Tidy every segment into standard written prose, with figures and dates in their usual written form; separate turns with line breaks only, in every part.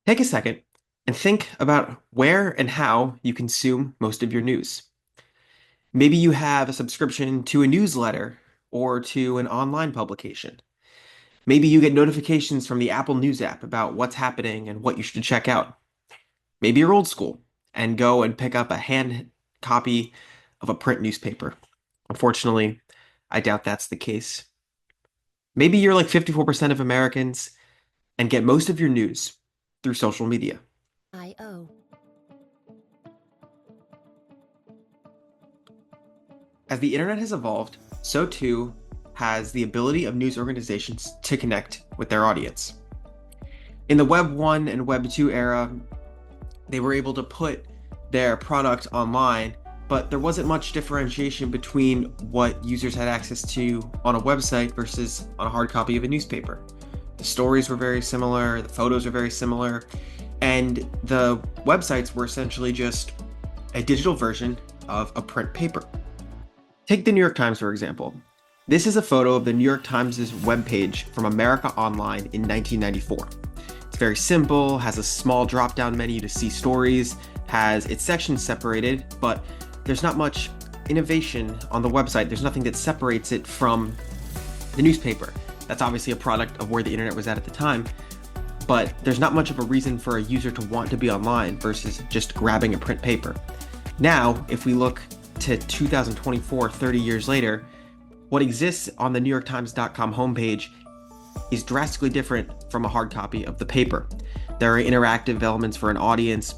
Take a second and think about where and how you consume most of your news. Maybe you have a subscription to a newsletter or to an online publication. Maybe you get notifications from the Apple News app about what's happening and what you should check out. Maybe you're old school and go and pick up a hand copy of a print newspaper. Unfortunately, I doubt that's the case. Maybe you're like 54% of Americans and get most of your news through social media.
I.O.
As the internet has evolved, so too has the ability of news organizations to connect with their audience. In the Web 1 and Web 2 era, they were able to put their product online, but there wasn't much differentiation between what users had access to on a website versus on a hard copy of a newspaper. The stories were very similar, the photos were very similar, and the websites were essentially just a digital version of a print paper. Take the New York Times, for example. This is a photo of the New York Times' webpage from America Online in 1994. It's very simple, has a small drop-down menu to see stories, has its sections separated, but there's not much innovation on the website. There's nothing that separates it from the newspaper. That's obviously a product of where the internet was at the time, but there's not much of a reason for a user to want to be online versus just grabbing a print paper. Now, if we look to 2024, 30 years later, what exists on the NewYorkTimes.com homepage is drastically different from a hard copy of the paper. There are interactive elements for an audience,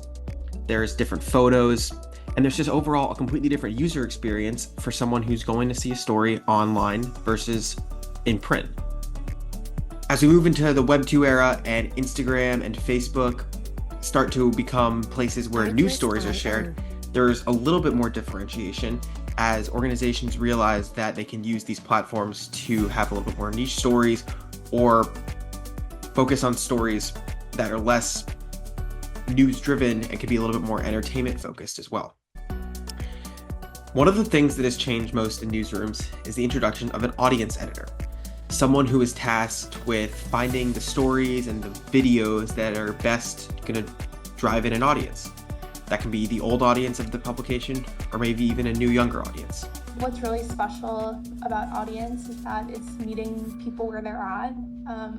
there's different photos, and there's just overall a completely different user experience for someone who's going to see a story online versus in print. As we move into the Web 2 era and Instagram and Facebook start to become places where news stories are shared, there's a little bit more differentiation as organizations realize that they can use these platforms to have a little bit more niche stories or focus on stories that are less news driven and can be a little bit more entertainment focused as well. One of the things that has changed most in newsrooms is the introduction of an audience editor, someone who is tasked with finding the stories and the videos that are best going to drive in an audience. That can be the old audience of the publication, or maybe even a new, younger audience.
What's really special about audience is that it's meeting people where they're at.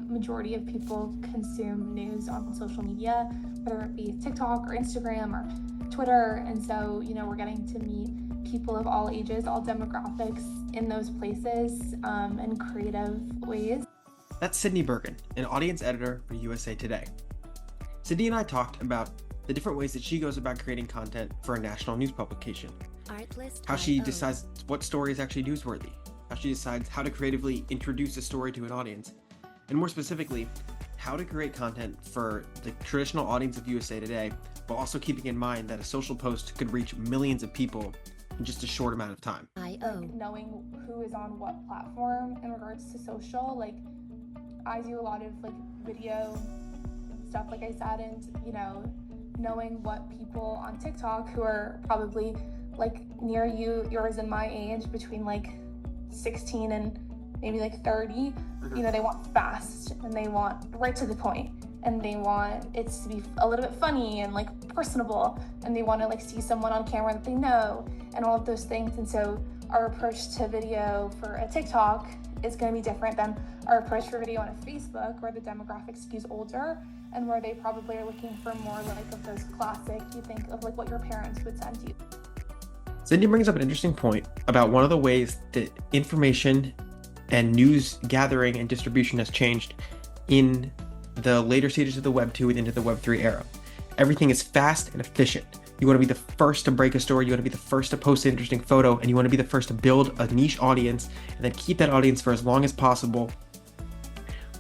Majority of people consume news on social media, whether it be TikTok or Instagram or Twitter. And so, we're getting to meet people of all ages, all demographics in those places in creative ways.
That's Sydney Bergen, an audience editor for USA Today. Sydney and I talked about the different ways that she goes about creating content for a national news publication, how she decides what story is actually newsworthy, how she decides how to creatively introduce a story to an audience, and more specifically, how to create content for the traditional audience of USA Today, while also keeping in mind that a social post could reach millions of people in just a short amount of time.
Knowing who is on what platform in regards to social, I do a lot of video stuff, like I said, and knowing what people on TikTok who are probably near yours and my age, between 16 and maybe 30, they want fast and they want right to the point and they want it to be a little bit funny and personable, and they want to see someone on camera that they know and all of those things. And so our approach to video for a TikTok is going to be different than our approach for video on a Facebook, where the demographic skews older and where they probably are looking for more of those classic, you think of what your parents would send you.
Cindy brings up an interesting point about one of the ways that information and news gathering and distribution has changed in the later stages of the Web 2 and into the Web 3 era. Everything is fast and efficient. You want to be the first to break a story, you want to be the first to post an interesting photo, and you want to be the first to build a niche audience and then keep that audience for as long as possible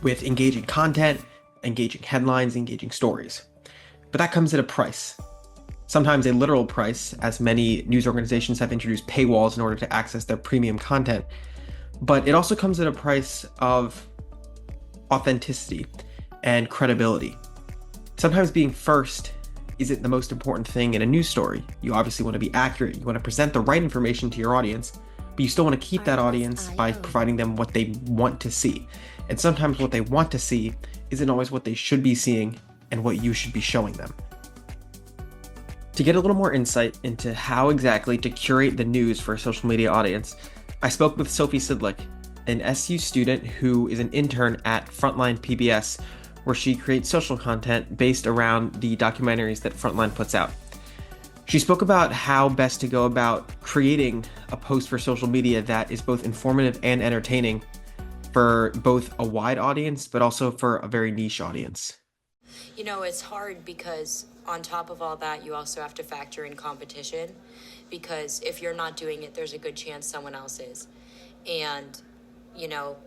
with engaging content, engaging headlines, engaging stories. But that comes at a price. Sometimes a literal price, as many news organizations have introduced paywalls in order to access their premium content. But it also comes at a price of authenticity and credibility. Sometimes being first isn't the most important thing in a news story. You obviously want to be accurate, you want to present the right information to your audience, but you still want to keep that audience by providing them what they want to see. And sometimes what they want to see isn't always what they should be seeing and what you should be showing them. To get a little more insight into how exactly to curate the news for a social media audience, I spoke with Sophie Sidlick, an SU student who is an intern at Frontline PBS, where she creates social content based around the documentaries that Frontline puts out. She spoke about how best to go about creating a post for social media that is both informative and entertaining for both a wide audience, but also for a very niche audience.
You know, it's hard because on top of all that, you also have to factor in competition, because if you're not doing it, there's a good chance someone else is. And, you know,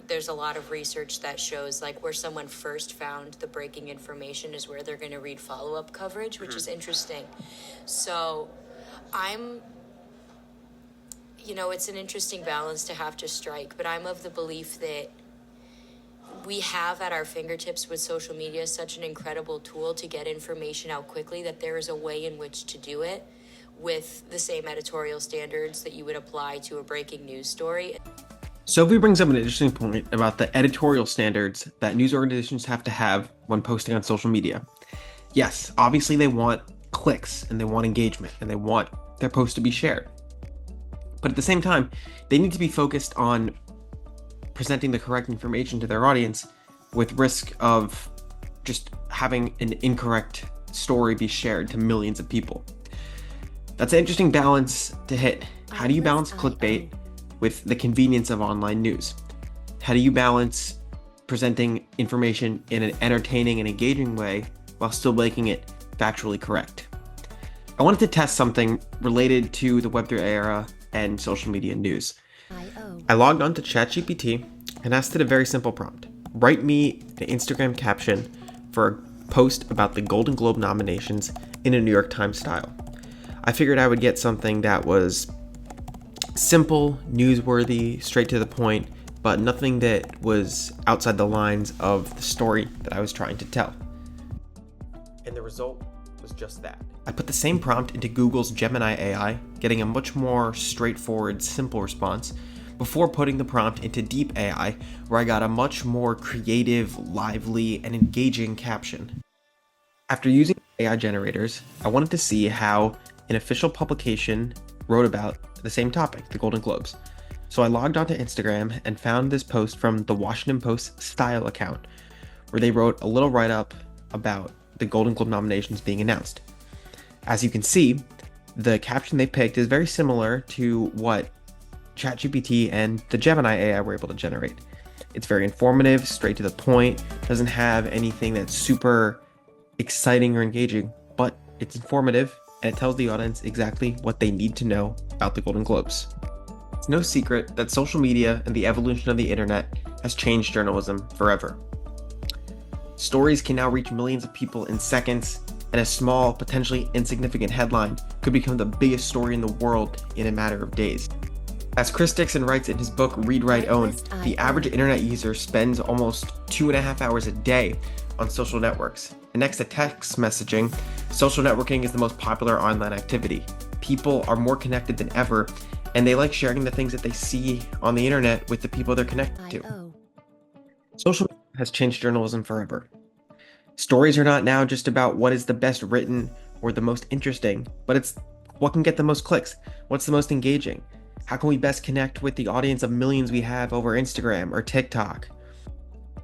there's a lot of research that shows like where someone first found the breaking information is where they're going to read follow-up coverage, which is interesting. So it's an interesting balance to have to strike, but I'm of the belief that we have at our fingertips with social media such an incredible tool to get information out quickly that there is a way in which to do it with the same editorial standards that you would apply to a breaking news story.
Sophie brings up an interesting point about the editorial standards that news organizations have to have when posting on social media. Yes, obviously they want clicks and they want engagement and they want their post to be shared. But at the same time, they need to be focused on presenting the correct information to their audience with risk of just having an incorrect story be shared to millions of people. That's an interesting balance to hit. How do you balance clickbait with the convenience of online news? How do you balance presenting information in an entertaining and engaging way while still making it factually correct? I wanted to test something related to the Web3 era and social media news. I logged on to ChatGPT and asked it a very simple prompt. Write me an Instagram caption for a post about the Golden Globe nominations in a New York Times style. I figured I would get something that was simple, newsworthy, straight to the point, but nothing that was outside the lines of the story that I was trying to tell. And the result was just that. I put the same prompt into Google's Gemini AI, getting a much more straightforward, simple response, before putting the prompt into Deep AI, where I got a much more creative, lively, and engaging caption. After using AI generators, I wanted to see how an official publication wrote about the same topic, the Golden Globes. So I logged onto Instagram and found this post from the Washington Post Style account, where they wrote a little write-up about the Golden Globe nominations being announced. As you can see, the caption they picked is very similar to what ChatGPT and the Gemini AI were able to generate. It's very informative, straight to the point, doesn't have anything that's super exciting or engaging, but it's informative and it tells the audience exactly what they need to know about the Golden Globes. It's no secret that social media and the evolution of the internet has changed journalism forever. Stories can now reach millions of people in seconds, and a small, potentially insignificant headline could become the biggest story in the world in a matter of days. As Chris Dixon writes in his book Read, Write, Own, the average internet user spends almost 2.5 hours a day on social networks. And next to text messaging, social networking is the most popular online activity. People are more connected than ever, and they like sharing the things that they see on the internet with the people they're connected to. Social media has changed journalism forever. Stories are not now just about what is the best written or the most interesting, but it's what can get the most clicks, what's the most engaging, how can we best connect with the audience of millions we have over Instagram or TikTok.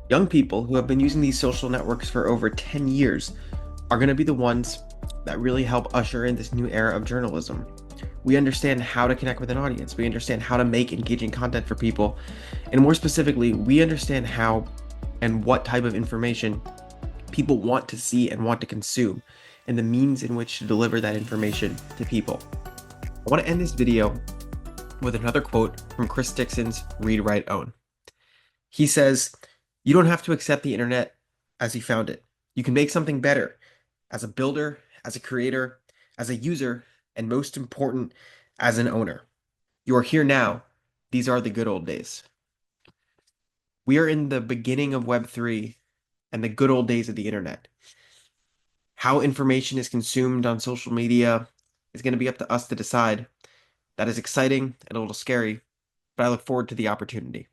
Young people who have been using these social networks for over 10 years are going to be the ones that really help usher in this new era of journalism. We understand how to connect with an audience. We understand how to make engaging content for people. And more specifically, we understand how and what type of information people want to see and want to consume, and the means in which to deliver that information to people. I want to end this video with another quote from Chris Dixon's Read, Write, Own. He says, "You don't have to accept the internet as you found it. You can make something better as a builder, as a creator, as a user, and most important, as an owner. You are here now. These are the good old days." We are in the beginning of Web3 and the good old days of the internet. How information is consumed on social media is going to be up to us to decide. That is exciting and a little scary, but I look forward to the opportunity.